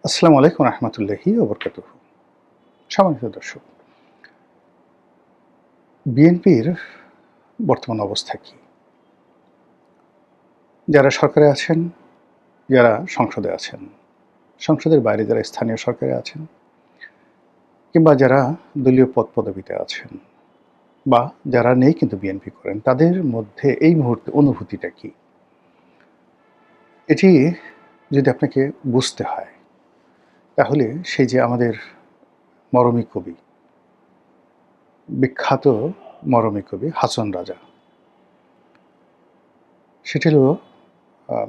আসসালামু আলাইকুম রহমতুল্লাহি ওয়া বারাকাতুহু। সম্মানিত দর্শক, বিএনপির বর্তমান অবস্থা কি? যারা সরকারে আছেন, যারা সংসদে আছেন, সংসদের বাইরে যারা স্থানীয় সরকারে আছেন কিংবা যারা দলীয় পদপদবিতে আছেন বা যারা নেই কিন্তু বিএনপি করেন, তাদের মধ্যে এই মুহূর্তে অনুভূতিটা কি? এটি যদি আপনাকে বুঝতে হয়, তাহলে সেই যে আমাদের মরমী কবি, বিখ্যাত মরমী কবি হাসন রাজা, সেটি হলো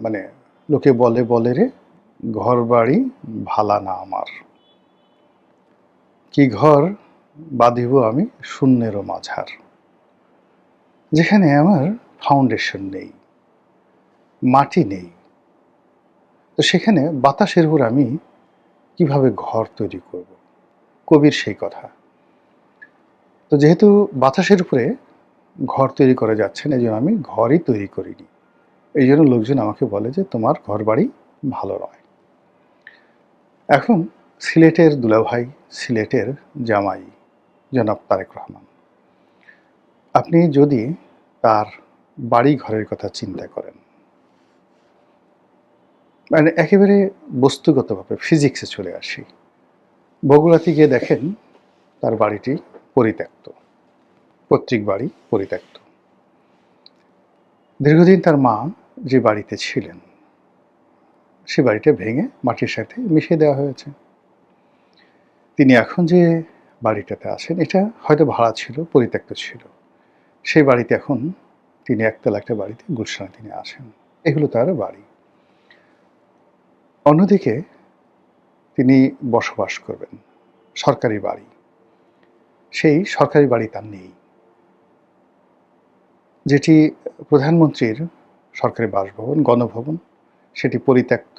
মানে লোকে বলে বলে রে ঘরবাড়ি ভালা না আমার, কি ঘর বাঁধিব আমি শূন্যেরও মাঝার। যেখানে আমার ফাউন্ডেশন নেই, মাটি নেই, তো সেখানে বাতাসের উপর আমি কিভাবে ঘর তৈরি করব? কবির সেই কথা। তো যেহেতু বাতাসের উপরে ঘর তৈরি করা যাচ্ছে না, এইজন্য আমি ঘরই তৈরি করিনি। এইজন্য লোকজন আমাকে বলে যে তোমার ঘরবাড়ি ভালো নয়। এখন সিলেটের দুলাভাই, সিলেটের জামাই জনাব তারেক রহমান, আপনি যদি তার বাড়ি ঘরের কথা চিন্তা করেন, মানে একেবারে বস্তুগতভাবে ফিজিক্সে চলে আসি, বগুড়াতে গিয়ে দেখেন তার বাড়িটি পরিত্যক্ত, পৈতৃক বাড়ি পরিত্যক্ত। দীর্ঘদিন তার মা যে বাড়িতে ছিলেন, সে বাড়িটা ভেঙে মাটির সাথে মিশিয়ে দেওয়া হয়েছে। তিনি এখন যে বাড়িটাতে আছেন, এটা হয়তো ভাড়া ছিল, পরিত্যক্ত ছিল। সেই বাড়িতে এখন তিনি একতলা একটা বাড়িতে গুলশানে তিনি আছেন। এগুলো তার বাড়ি। অন্যদিকে তিনি বসবাস করবেন সরকারি বাড়ি। সেই সরকারি বাড়ি তার নেই। যেটি প্রধানমন্ত্রীর সরকারি বাসভবন, গণভবন, সেটি পরিত্যক্ত,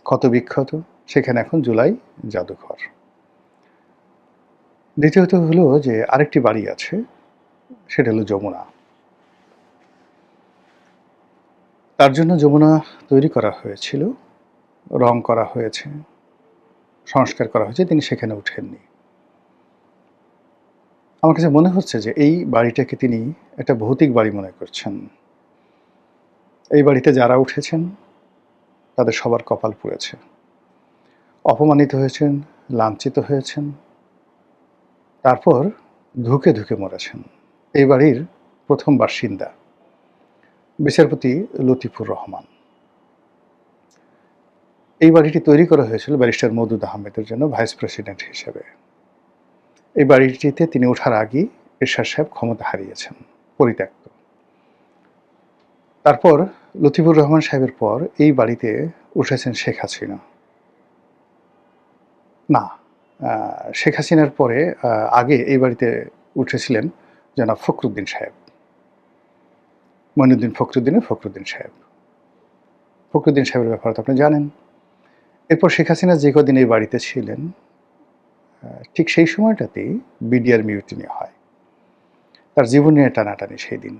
ক্ষতবিক্ষত। সেখানে এখন জুলাই জাদুঘর। দ্বিতীয়ত হলো যে আরেকটি বাড়ি আছে, সেটা হলো যমুনা। তার জন্য যমুনা তৈরি করা হয়েছিল, রং করা হয়েছে, সংস্কার করা হয়েছে, তিনি সেখানে উঠেননি। আমার কাছে মনে হচ্ছে যে এই বাড়িটাকে তিনি একটা ভৌতিক বাড়ি মনে করছেন। এই বাড়িতে যারা উঠেছেন তাদের সবার কপাল পুড়েছে, অপমানিত হয়েছেন, লাঞ্ছিত হয়েছেন, তারপর ধুকে ধুকে মরেছেন। এই বাড়ির প্রথম বাসিন্দা বিচারপতি লতিফুর রহমান। এই বাড়িটি তৈরি করা হয়েছিল ব্যারিস্টার মওদুদ আহমেদের জন্য ভাইস প্রেসিডেন্ট হিসেবে। এই বাড়িটিতে তিনি ওঠার আগেই এরশাদ সাহেব ক্ষমতা হারিয়েছেন, পরিত্যক্ত। তারপর লতিফুর রহমান সাহেবের পর এই বাড়িতে উঠেছেন শেখ হাসিনা। না, শেখ হাসিনার পরে আগে এই বাড়িতে উঠেছিলেন জনাব ফখরুদ্দিন সাহেব, মঈনুদ্দিন ফখরুদ্দিন সাহেব। ফখরুদ্দিন সাহেবের ব্যাপারে তো আপনি জানেন। এরপর শেখ হাসিনা যে কদিন এই বাড়িতে ছিলেন, ঠিক সেই সময়টাতেই বিডিআর মিউটিনি হয়। তার জীবন নিয়ে টানাটানি সেই দিন।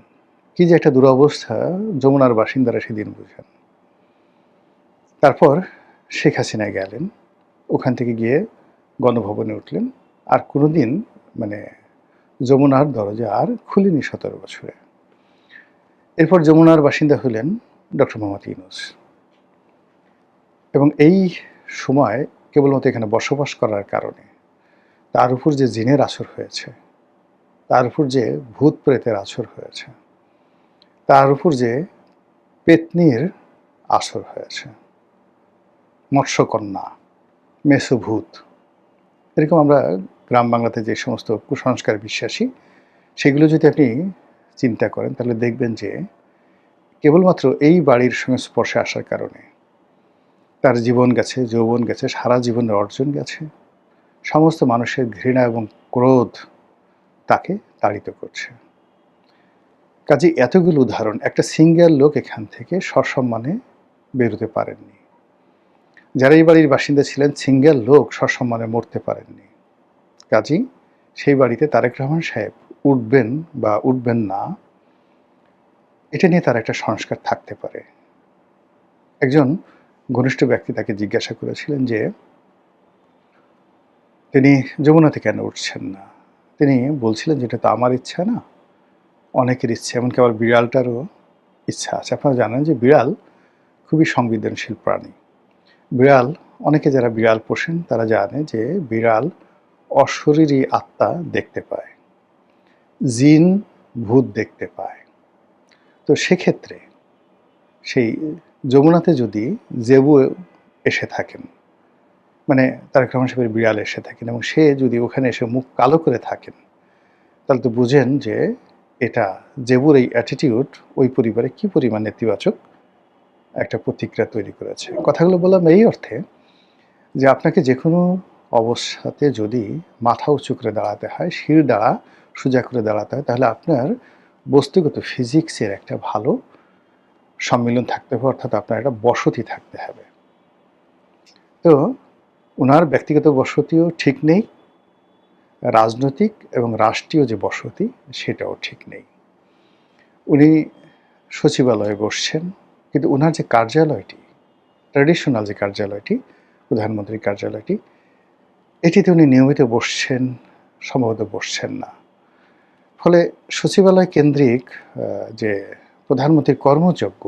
কি যে একটা দুরবস্থা যমুনার বাসিন্দারা সেদিন বুঝেন। তারপর শেখ হাসিনা গেলেন, ওখান থেকে গিয়ে গণভবনে উঠলেন, আর কোনোদিন মানে যমুনার দরজা আর খুলেনি ১৭ বছরে। এরপর যমুনার বাসিন্দা হলেন ডক্টর মোহাম্মদ ইউনূস। এবং এই সময় কেবলমাত্র এখানে বসবাস করার কারণে তার উপর যে জিনের আসর হয়েছে, তার উপর যে ভূত প্রেতের আসর হয়েছে, তার উপর যে পেত্নীর আসর হয়েছে, মৎস্যকন্যা, মেসোভূত, এরকম আমরা গ্রাম বাংলাতে যে সমস্ত কুসংস্কার বিশ্বাসী, সেগুলো যদি আপনি চিন্তা করেন, তাহলে দেখবেন যে কেবলমাত্র এই বাড়ির সংস্পর্শে আসার কারণে তার জীবন গেছে, যৌবন গেছে, সারা জীবনের অর্জন গেছে। সমস্ত মানুষের ঘৃণা এবং ক্রোধ তাকে তাড়িত করছে। কাজে এতগুলো উদাহরণ, একটা সিঙ্গেল লোক এখান থেকে সসম্মানে বেরোতে পারেননি। যারা এই বাড়ির বাসিন্দা ছিলেন, সিঙ্গেল লোক সসম্মানে মরতে পারেননি। কাজেই সেই বাড়িতে তারেক রহমান সাহেব উঠবেন বা উঠবেন না, এটা নিয়ে তার একটা সংস্কার থাকতে পারে। একজন ঘনিষ্ঠ ব্যক্তি তাকে জিজ্ঞাসা করেছিলেন যে তিনি যমুনাতে কেন উঠছেন না। তিনি বলছিলেন যে এটা তো আমার ইচ্ছা না, অনেকের ইচ্ছে, এমনকি আবার বিড়ালটারও ইচ্ছা আছে। আপনারা জানেন যে বিড়াল খুবই সংবেদনশীল প্রাণী। বিড়াল, অনেকে যারা বিড়াল পোষেন তারা জানে যে বিড়াল অশরীরী আত্মা দেখতে পায়, জিন ভূত দেখতে পায়। তো সেক্ষেত্রে সেই যমুনাতে যদি জেবু এসে থাকেন, মানে তারেক রহমান সাহেবের বিড়াল এসে থাকেন, এবং সে যদি ওখানে এসে মুখ কালো করে থাকেন, তাহলে তো বুঝেন যে এটা জেবুর এই অ্যাটিটিউড ওই পরিবারে কি পরিমাণ নেতিবাচক একটা প্রতিক্রিয়া তৈরি করেছে। কথাগুলো বললাম এই অর্থে যে আপনাকে যে কোনো অবস্থাতে যদি মাথা উঁচু করে দাঁড়াতে হয়, শির দ্বারা সোজা করে দাঁড়াতে হয়, তাহলে আপনার বস্তুগত ফিজিক্সের একটা ভালো সম্মিলন থাকতে হবে, অর্থাৎ আপনার একটা বসতি থাকতে হবে। তো ওনার ব্যক্তিগত বসতিও ঠিক নেই, রাজনৈতিক এবং রাষ্ট্রীয় যে বসতি সেটাও ঠিক নেই। উনি সচিবালয়ে বসছেন, কিন্তু ওনার যে কার্যালয়টি, ট্র্যাডিশনাল যে কার্যালয়টি, প্রধানমন্ত্রীর কার্যালয়টি, এটিতে উনি নিয়মিত বসছেন, সম্ভবত বসছেন না। ফলে সচিবালয় কেন্দ্রিক যে প্রধানমন্ত্রীর কর্মযজ্ঞ,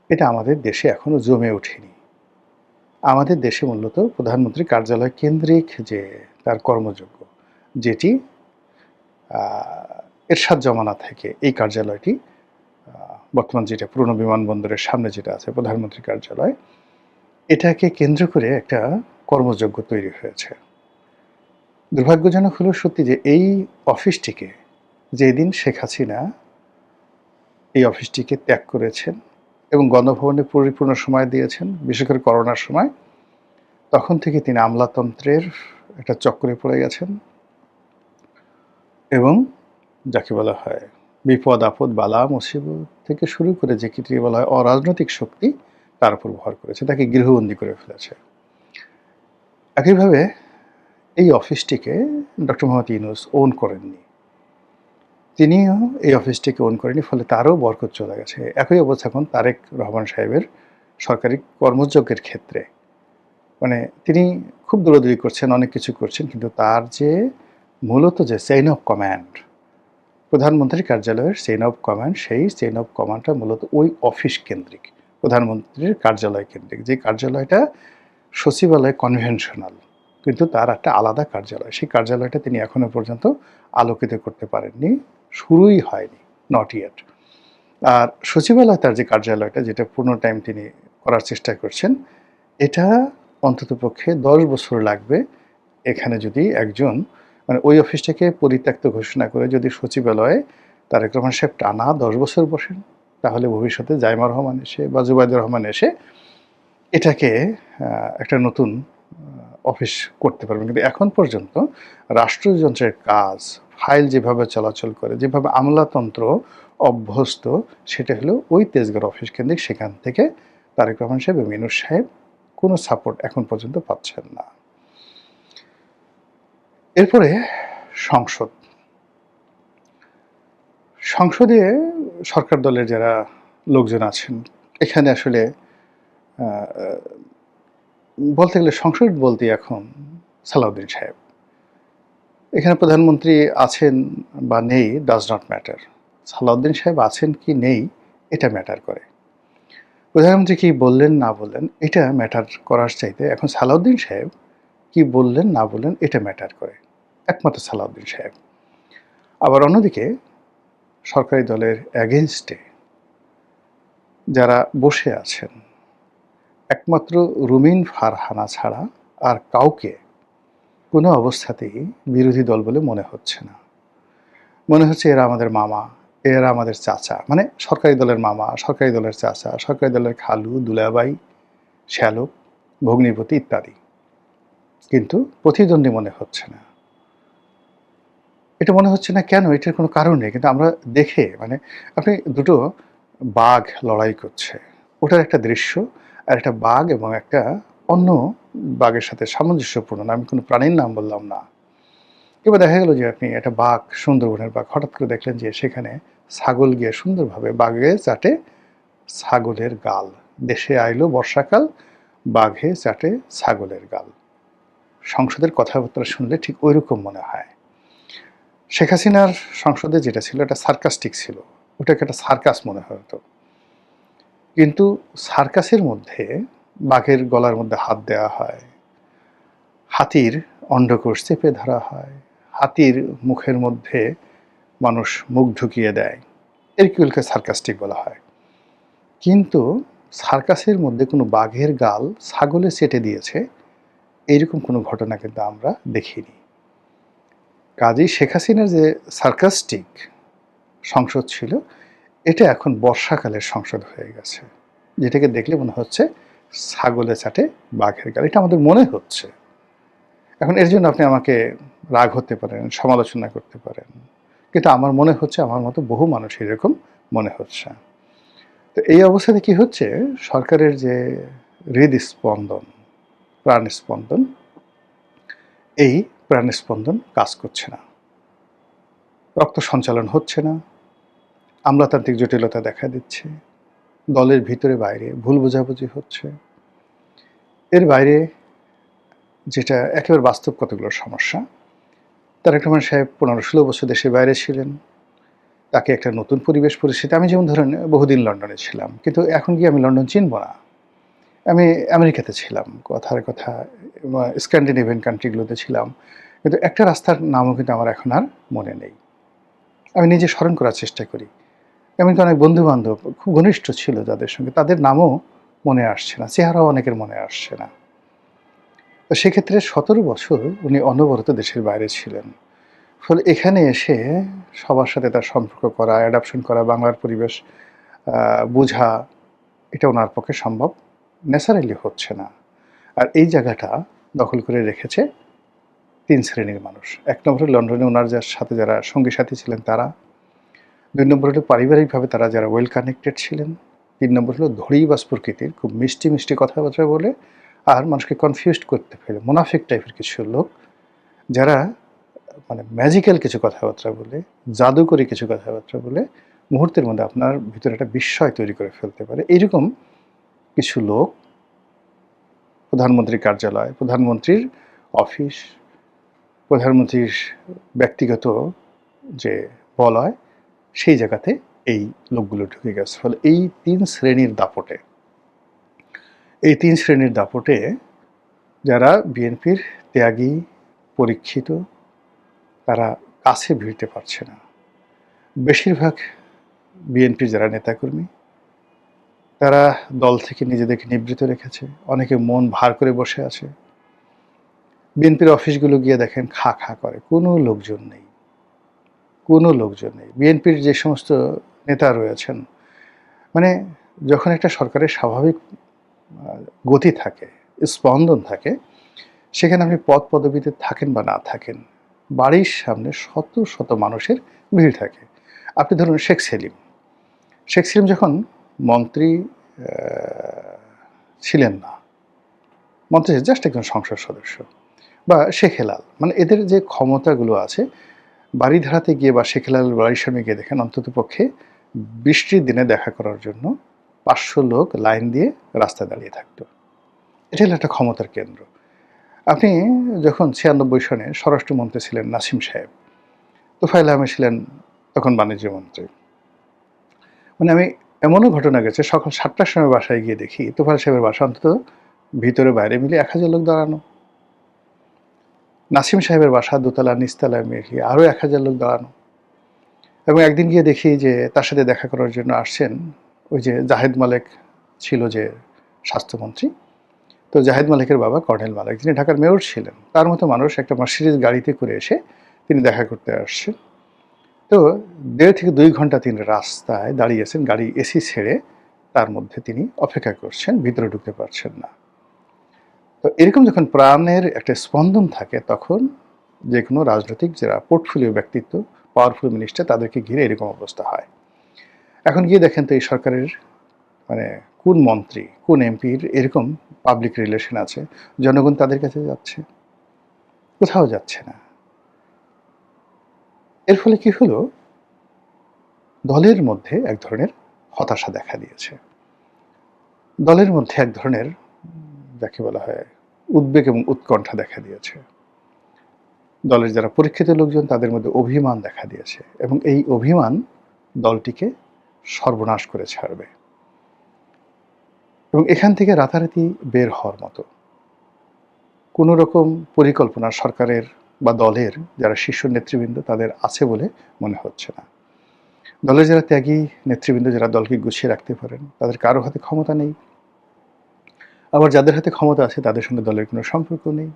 এটা আমাদের দেশে এখনো জমে ওঠেনি। আমাদের দেশে মূলত প্রধানমন্ত্রীর কার্যালয় কেন্দ্রিক যে তার কর্মযজ্ঞ, যেটি এরশাদ জমানা থেকে এই কার্যালয়টি, বর্তমান যেটা পুরনো বিমানবন্দরের সামনে যেটা আছে প্রধানমন্ত্রীর কার্যালয়, এটাকে কেন্দ্র করে একটা কর্মযজ্ঞ তৈরি হয়েছে। দুর্ভাগ্যজনক হলো সত্যি যে এই অফিসটিকে যেদিন শেখ হাসিনা এই অফিসটিকে ত্যাগ করেছেন এবং গণভবনে পরিপূর্ণ সময় দিয়েছেন, বিশেষ করে করোনার সময়, তখন থেকে তিনি আমলাতন্ত্রের একটা চক্রে পড়ে গেছেন এবং যাকে বলা হয় বিপদ আপদ বালা মুসিবত থেকে শুরু করে যে কি বলা হয় অরাজনৈতিক শক্তি তার উপর ভর করেছে, তাকে গৃহবন্দী করে ফেলেছে। একইভাবে এই অফিসটিকে ডক্টর মোহাম্মদ ইউনূস ওন করেননি, তিনিও এই অফিসটিকে ওন করেনি, ফলে তারও বরকত চলে গেছে। একই অবস্থা এখন তারেক রহমান সাহেবের সরকারি কর্মযজ্ঞের ক্ষেত্রে, মানে তিনি খুব দৌড়াদৌড়ি করছেন, অনেক কিছু করছেন, কিন্তু তার যে মূলত যে চেইন অফ কমান্ড, প্রধানমন্ত্রীর কার্যালয়ের চেইন অফ কমান্ড, সেই চেইন অফ কমান্ডটা মূলত ওই অফিস কেন্দ্রিক, প্রধানমন্ত্রীর কার্যালয় কেন্দ্রিক। যে কার্যালয়টা সচিবালয় কনভেনশনাল, কিন্তু তার একটা আলাদা কার্যালয়, সেই কার্যালয়টা তিনি এখনো পর্যন্ত আলোকিত করতে পারেননি, শুরুই হয়নি, নট ইয়েট। আর সচিবালয় তার যে কার্যালয়টা, যেটা পূর্ণ টাইম তিনি করার চেষ্টা করছেন, এটা অন্ততপক্ষে 10 বছর লাগবে। এখানে যদি একজন, মানে ওই অফিসটাকে পরিত্যক্ত ঘোষণা করে যদি সচিবালয়ে তারেক রহমান সাহেব টানা 10 বছর বসেন, তাহলে ভবিষ্যতে জাইমা রহমান এসে বা জুবাইদুর রহমান এসে এটাকে একটা নতুন অফিস করতে পারবেন। কিন্তু এখন পর্যন্ত রাষ্ট্রযন্ত্রের কাজ, ফাইল যেভাবে চলাচল করে, যেভাবে আমলাতন্ত্র অভ্যস্ত, সেটা হলো ওই তেজগাঁও অফিস কেন্দ্রিক। সেখান থেকে তারেক রহমান সাহেব এবং ইউনূস সাহেব কোনো সাপোর্ট এখন পর্যন্ত পাচ্ছেন না। এরপরে সংসদ, সংসদে সরকার দলের যারা লোকজন আছেন, এখানে আসলে বলতে গেলে সংসদ বলতে এখন সালাউদ্দিন সাহেব, এখানে প্রধানমন্ত্রী আছেন বা নেই ডাজ নট ম্যাটার, সালাউদ্দিন সাহেব আছেন কি নেই এটা ম্যাটার করে। প্রধানমন্ত্রী কি বললেন না বললেন এটা ম্যাটার করার চাইতে এখন সালাউদ্দিন সাহেব কি বললেন না বললেন এটা ম্যাটার করে, একমাত্র সালাউদ্দিন সাহেব। আবার অন্যদিকে সরকারি দলের অ্যাগেনস্টে যারা বসে আছেন, একমাত্র রুমিন ফারহানা ছাড়া আর কাউকে কোনো অবস্থাতেই বিরোধী দল বলে মনে হচ্ছে না। মনে হচ্ছে এরা আমাদের মামা, এরা আমাদের চাচা, মানে সরকারি দলের মামা, সরকারি দলের চাচা, সরকারি দলের খালু, দুলাভাই, শ্যালক, ভগ্নিপতি ইত্যাদি, কিন্তু প্রতিদ্বন্দ্বী মনে হচ্ছে না। এটা মনে হচ্ছে না কেন, এটার কোনো কারণ নেই, কিন্তু আমরা দেখে, মানে আপনি দুটো বাঘ লড়াই করছে, ওটার একটা দৃশ্য, আর একটা বাঘ এবং একটা অন্য বাঘের সাথে সামঞ্জস্যপূর্ণ, আমি কোনো প্রাণীর নাম বললাম না। এবার দেখা গেল যে আপনি একটা বাঘ, সুন্দরবনের বাঘ, হঠাৎ করে দেখলেন যে সেখানে ছাগল গিয়ে সুন্দরভাবে বাঘে চাটে ছাগলের গাল, দেশে আইলো বর্ষাকাল, বাঘে চাটে ছাগলের গাল। সংসদের কথাবার্তা শুনলে ঠিক ওইরকম মনে হয়। শেখ হাসিনার সংসদে যেটা ছিল এটা সার্কাস্টিক ছিল, ওটাকে একটা সার্কাস মনে হতো। কিন্তু সার্কাসের মধ্যে বাঘের গলার মধ্যে হাত দেওয়া হয়, হাতির অন্ডকোষ চেপে ধরা হয়, হাতির মুখের মধ্যে মানুষ মুখ ঢুকিয়ে দেয়, এরগুলোকে সার্কাস্টিক বলা হয়। কিন্তু সার্কাসের মধ্যে কোনো বাঘের গাল ছাগলে চেটে দিয়েছে এইরকম কোনো ঘটনা কিন্তু আমরা দেখিনি। কাজেই শেখ হাসিনার যে সার্কাস্টিক সংসদ ছিল, এটা এখন বর্ষাকালের সংসদ হয়ে গেছে, যেটাকে দেখলে মনে হচ্ছে ছাগলে চাটে বাঘের গাল, এটা আমাদের মনে হচ্ছে। এখন এর জন্য আপনি আমাকে রাগ হতে পারেন, সমালোচনা করতে পারেন, কিন্তু আমার মনে হচ্ছে আমার মতো বহু মানুষ এরকম মনে হচ্ছে। তো এই অবস্থাতে কি হচ্ছে, সরকারের যে হৃদস্পন্দন, প্রাণস্পন্দন, এই প্রাণস্পন্দন কাজ করছে না, রক্ত সঞ্চালন হচ্ছে না, আমলাতান্ত্রিক জটিলতা দেখা দিচ্ছে, দলের ভিতরে বাইরে ভুল বোঝাবুঝি হচ্ছে। এর বাইরে যেটা একেবারে বাস্তব কতগুলো সমস্যা, তারেক রহমান সাহেব 15-16 বছর দেশের বাইরে ছিলেন, তাকে একটা নতুন পরিবেশ পরিস্থিতি, আমি যেমন ধরেন বহুদিন লন্ডনে ছিলাম, কিন্তু এখন গিয়ে আমি লন্ডন চিনব না, আমি আমেরিকাতে ছিলাম, কথার কথা স্ক্যান্ডিনেভিয়ান কান্ট্রিগুলোতে ছিলাম, কিন্তু একটা রাস্তার নামও কিন্তু আমার এখন আর মনে নেই। আমি নিজে স্মরণ করার চেষ্টা করি, এমনকি অনেক বন্ধু বান্ধব খুব ঘনিষ্ঠ ছিল যাদের সঙ্গে, তাদের নামও মনে আসছে না, চেহারাও অনেকের মনে আসছে না। তো সেক্ষেত্রে 17 বছর উনি অনবরত দেশের বাইরে ছিলেন, ফলে এখানে এসে সবার সাথে তার সম্পর্ক করা, অ্যাডাপশন করা, বাংলার পরিবেশ বোঝা, এটা ওনার পক্ষে সম্ভব ন্যাচারালি হচ্ছে না। আর এই জায়গাটা দখল করে রেখেছে 3 শ্রেণীর মানুষ। 1 নম্বর হলো লন্ডনে ওনার যার সাথে যারা সঙ্গী সাথী ছিলেন তারা, 2 নম্বর হলো পারিবারিকভাবে তারা যারা ওয়েল কানেক্টেড ছিলেন, 3 নম্বর হলো ধড়িবাজ প্রকৃতির, খুব মিষ্টি মিষ্টি কথাবার্তা বলে আর মানুষকে কনফিউজড করতে ফেলে মুনাফিক টাইপের কিছু লোক, যারা মানে ম্যাজিক্যাল কিছু কথাবার্তা বলে, জাদুকরী কিছু কথাবার্তা বলে মুহূর্তের মধ্যে আপনার ভিতরে একটা বিস্ময় তৈরি করে ফেলতে পারে। এইরকম কিছু লোক প্রধানমন্ত্রীর কার্যালয়, প্রধানমন্ত্রীর অফিস, প্রধানমন্ত্রীর ব্যক্তিগত যে বলয়, সেই জায়গাতে এই লোকগুলো ঢুকে গেছে। ফলে এই 3 শ্রেণীর দাপটে যারা বিএনপির ত্যাগী, পরীক্ষিত, তারা কাছে ভিড়তে পারছে না। বেশিরভাগ বিএনপির যারা নেতাকর্মী, তারা দল থেকে নিজেদেরকে নিবৃত রেখেছে, অনেকে মন ভার করে বসে আছে। বিএনপির অফিসগুলো গিয়ে দেখেন খা খা করে, কোনো লোকজন নেই। বিএনপির যে সমস্ত নেতা রয়েছেন, মানে যখন একটা সরকারের স্বাভাবিক গতি থাকে, স্পন্দন থাকে, সেখানে আপনি পদ পদবিতে থাকেন বা না থাকেন, বাড়ির সামনে শত শত মানুষের ভিড় থাকে। আপনি ধরুন শেখ সেলিম যখন মন্ত্রী ছিলেন না, মন্ত্রী জাস্ট একজন সংসদ সদস্য, বা শেখ হেলাল, মানে এদের যে ক্ষমতাগুলো আছে, বাড়িধারাতে গিয়ে বা শেখ হেলাল বাড়ির সামনে গিয়ে দেখেন অন্তত পক্ষে বৃষ্টির দিনে দেখা করার জন্য 500 লোক লাইন দিয়ে রাস্তায় দাঁড়িয়ে থাকতো। এটা হলো একটা ক্ষমতার কেন্দ্র। আপনি যখন 96 সনে স্বরাষ্ট্রমন্ত্রী ছিলেন নাসিম সাহেব, তোফায়েল আহমেদ ছিলেন তখন বাণিজ্য মন্ত্রী, মানে আমি এমনও ঘটনা গেছে, সকাল 7টার সময় বাসায় গিয়ে দেখি তোফায়েল সাহেবের বাসা অন্তত ভিতরে বাইরে মিলে 1000 লোক দাঁড়ানো, নাসিম সাহেবের বাসা দোতলা নিচতলায় মিলিয়ে আরও 1000 লোক দাঁড়ানো। এবং একদিন গিয়ে দেখি যে তার সাথে দেখা করার জন্য আসছেন ওই যে জাহেদ মালেক ছিল যে স্বাস্থ্যমন্ত্রী, তো জাহেদ মালিকের বাবা কর্নেল মালিক, যিনি ঢাকার মেয়র ছিলেন, তার মতো মানুষ একটা মার্সিডিজ গাড়িতে করে এসে তিনি দেখা করতে আসছেন। তো 1.5 থেকে 2 ঘন্টা তিনি রাস্তায় দাঁড়িয়েছেন, গাড়ি এসি ছেড়ে, তার মধ্যে তিনি অপেক্ষা করছেন, ভিতরে ঢুকতে পারছেন না। তো এরকম যখন প্রাণের একটা স্পন্দন থাকে, তখন যে কোনো রাজনৈতিক যারা পোর্টফোলিও ব্যক্তিত্ব, পাওয়ারফুল মিনিস্টার, তাদেরকে ঘিরে এরকম অবস্থা হয়। এখন গিয়ে দেখেন তো এই সরকারের মানে কোন মন্ত্রী, কোন এমপির এরকম পাবলিক রিলেশন আছে, জনগণ তাদের কাছে যাচ্ছে? কোথাও যাচ্ছে না। এর ফলে কি হলো, দলের মধ্যে এক ধরনের হতাশা দেখা দিয়েছে। দলের মধ্যে এক ধরনের যাকে বলা হয় উদ্বেগ এবং উৎকণ্ঠা দেখা দিয়েছে। দলের যারা পরীক্ষিত লোকজন তাদের মধ্যে অভিমান দেখা দিয়েছে এবং এই অভিমান দলটিকে সর্বনাশ করে ছাড়বে এবং এখান থেকে রাতারাতি বের হওয়ার মতো কোনো রকম পরিকল্পনা সরকারের বা দলের যারা শীর্ষ নেতৃবৃন্দ তাদের আছে বলে মনে হচ্ছে না। দলের যারা ত্যাগী নেতৃবৃন্দ যারা দলকে গুছিয়ে রাখতে পারেন তাদের কারো হাতে ক্ষমতা নেই, আবার যাদের হাতে ক্ষমতা আছে তাদের সঙ্গে দলের কোনো সম্পর্ক নেই।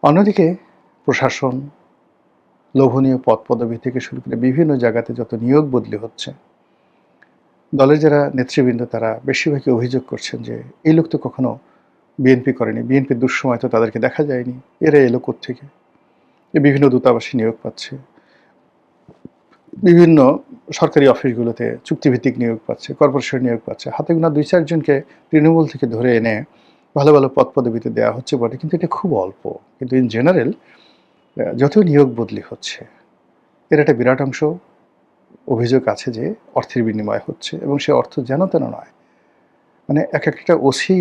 অন্যদিকে প্রশাসন, লোভনীয় পদ পদবি থেকে শুরু করে বিভিন্ন জায়গাতে যত নিয়োগ বদলি হচ্ছে, দলের যারা নেতৃবৃন্দ তারা বেশিরভাগই অভিযোগ করছেন যে এই লোক তো কখনো বিএনপি করেনি, বিএনপির দুঃসময় তো তাদেরকে দেখা যায়নি, এরা এলো কোত্থেকে? বিভিন্ন দূতাবাসে নিয়োগ পাচ্ছে, বিভিন্ন সরকারি অফিসগুলোতে চুক্তিভিত্তিক নিয়োগ পাচ্ছে, কর্পোরেশন নিয়োগ পাচ্ছে, হাতে গোনা 2-4 জনকে তৃণমূল থেকে ধরে এনে ভালো ভালো পদ পদবিতে দেওয়া হচ্ছে বটে, কিন্তু এটা খুব অল্প। কিন্তু ইন জেনারেল যত নিয়োগ বদলি হচ্ছে এর একটা বিরাট অংশ অভিযোগ আছে যে অর্থের বিনিময় হচ্ছে এবং সে অর্থ যেন তেন নয়। মানে এক একটা ওসি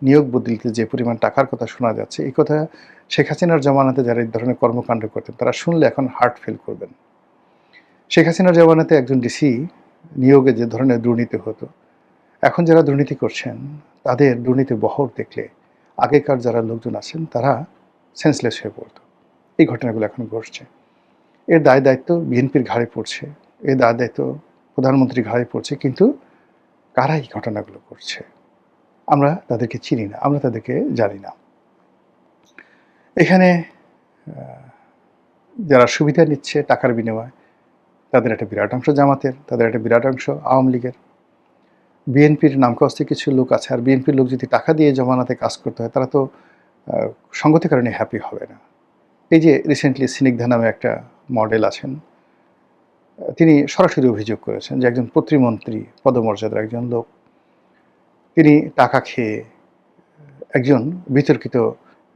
নিয়োগ বদলিতে যে পরিমাণ টাকার কথা শোনা যাচ্ছে, এই কথা শেখ হাসিনার জমানাতে যারা এই ধরনের কর্মকাণ্ড করতেন তারা শুনলে এখন হার্ট ফেল করবেন। শেখ হাসিনার জমানাতে একজন ডিসি নিয়োগে যে ধরনের দুর্নীতি হতো, এখন যারা দুর্নীতি করছেন তাদের দুর্নীতির বহর দেখলে আগেকার যারা লোকজন আছেন তারা সেন্সলেস হয়ে পড়ত। এই ঘটনাগুলো এখন ঘটছে। এর দায় দায়িত্ব বিএনপির ঘাড়ে পড়ছে, এর দায় দায়িত্ব প্রধানমন্ত্রীর ঘাড়ে পড়ছে, কিন্তু কারা এই ঘটনাগুলো করছে আমরা তাদেরকে চিনি না, আমরা তাদেরকে জানি না। এখানে যারা সুবিধা নিচ্ছে টাকার বিনিময়ে তাদের একটা বিরাট অংশ জামাতের, তাদের একটা বিরাট অংশ আওয়ামী লীগের। বিএনপির নামকাস্তে কিছু লোক আছে, আর বিএনপির লোক যদি টাকা দিয়ে জমানাতে কাজ করতে হয় তারা তো সঙ্গতির কারণে হ্যাপি হবে না। এই যে রিসেন্টলি স্নিগ্ধা নামে একটা মডেল আছেন, তিনি সরাসরি অভিযোগ করেছেন যে একজন প্রতিমন্ত্রী পদমর্যাদার একজন লোক তিনি টাকা খেয়ে একজন বিতর্কিত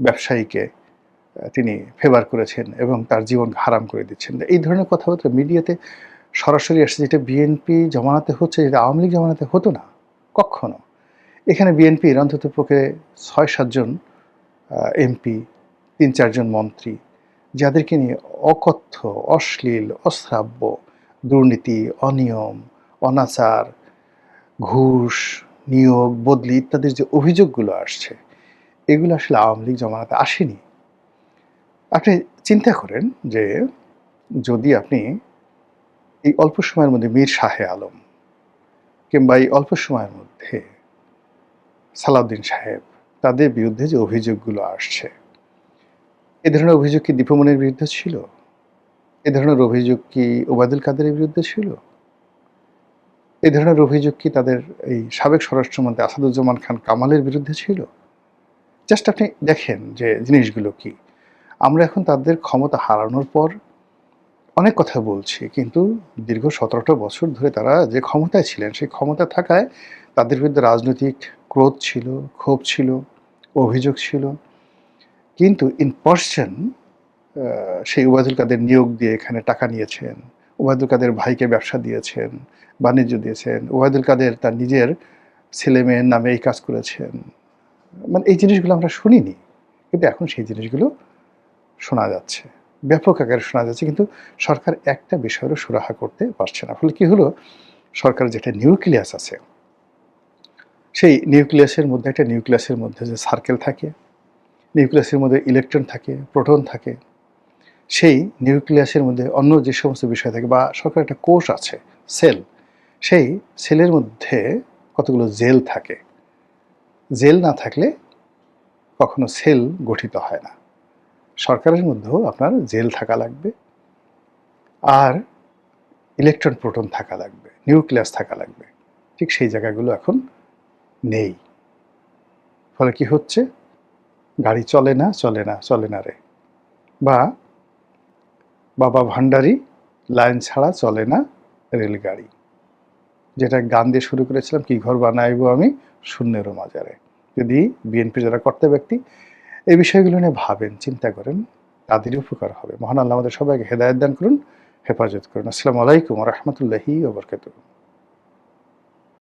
ব্যবসায়ীকে তিনি ফেভার করেছেন এবং তার জীবন হারাম করে দিচ্ছেন। এই ধরনের কথাবার্তা মিডিয়াতে সরাসরি আসছে, যেটা বিএনপি জমানাতে হচ্ছে, যেটা আওয়ামী লীগ জমানাতে হতো না কখনো। এখানে বিএনপির অন্ততপক্ষে 6-7 জন এমপি, 3-4 জন মন্ত্রী যাদেরকে নিয়ে অকথ্য, অশ্লীল, অশ্রাব্য দুর্নীতি, অনিয়ম, অনাচার, ঘুষ, নিয়োগ বদলি ইত্যাদির যে অভিযোগগুলো আসছে, এগুলো আসলে আওয়ামী লীগ জমানাতে আসেনি। আপনি চিন্তা করেন যে যদি আপনি এই অল্প সময়ের মধ্যে মীর শাহে আলম কিংবা এই অল্প সময়ের মধ্যে সালাউদ্দিন সাহেব, তাদের বিরুদ্ধে যে অভিযোগগুলো আসছে, এ ধরনের অভিযোগ কি দীপমনির বিরুদ্ধে ছিল? এ ধরনের অভিযোগ কি ওবায়দুল কাদেরের বিরুদ্ধে ছিল? এ ধরনের অভিযোগ কি তাদের এই সাবেক স্বরাষ্ট্রমন্ত্রী আসাদুজ্জামান খান কামালের বিরুদ্ধে ছিল? জাস্ট আপনি দেখেন যে জিনিসগুলো কি। আমরা এখন তাদের ক্ষমতা হারানোর পর অনেক কথা বলছি, কিন্তু দীর্ঘ 17টা বছর ধরে তারা যে ক্ষমতায় ছিলেন, সেই ক্ষমতা থাকায় তাদের বিরুদ্ধে রাজনৈতিক ক্রোধ ছিল, ক্ষোভ ছিল, অভিযোগ ছিল। কিন্তু ইন পার্সন সেই ওবায়দুল কাদের নিয়োগ দিয়ে এখানে টাকা নিয়েছেন, ওবায়দুল কাদের ভাইকে ব্যবসা দিয়েছেন, বাণিজ্য দিয়েছেন, ওবায়দুল কাদের তার নিজের ছেলে মেয়ের নামে এই কাজ করেছেন। মানে এই জিনিসগুলো আমরা শুনিনি, কিন্তু এখন সেই জিনিসগুলো শোনা যাচ্ছে, ব্যাপক আকারে শোনা যাচ্ছে, কিন্তু সরকার একটা বিষয়েরও সুরাহা করতে পারছে না। ফলে কি হলো, সরকারের যেটা নিউক্লিয়াস আছে, সেই নিউক্লিয়াসের মধ্যে একটা নিউক্লিয়াসের মধ্যে যে সার্কেল থাকে, নিউক্লিয়াসের মধ্যে ইলেকট্রন থাকে, প্রোটন থাকে, সেই নিউক্লিয়াসের মধ্যে অন্য যে সমস্ত বিষয় থাকে, বা সরকার একটা কোষ আছে সেল, সেই সেলের মধ্যে কতগুলো জেল থাকে। জেল না থাকলে কখনো সেল গঠিত হয় না। সরকারের মধ্যেও আপনার জেল থাকা লাগবে, আর ইলেকট্রন প্রোটন থাকা লাগবে, নিউক্লিয়াস থাকা লাগবে। ঠিক সেই জায়গাগুলো এখন নেই। ফলে কি হচ্ছে, গাড়ি চলে না চলে না চলে না রে, বা বাবা ভান্ডারি লাইন ছাড়া চলে না রেলগাড়ি, যেটা গান দিয়ে শুরু করেছিলাম, কি ঘর বানাইবো আমি শূন্যেরও মাজারে। যদি বিএনপি যারা কর্তা ব্যক্তি এই বিষয়গুলো নিয়ে ভাবেন, চিন্তা করেন, তাদেরই উপকার হবে। মহান আল্লাহ আমাদের সবাইকে হেদায়েত দান করুন, হেফাজত করুন। আসসালামু আলাইকুম ওয়া রাহমাতুল্লাহি ওয়া বারাকাতুহু।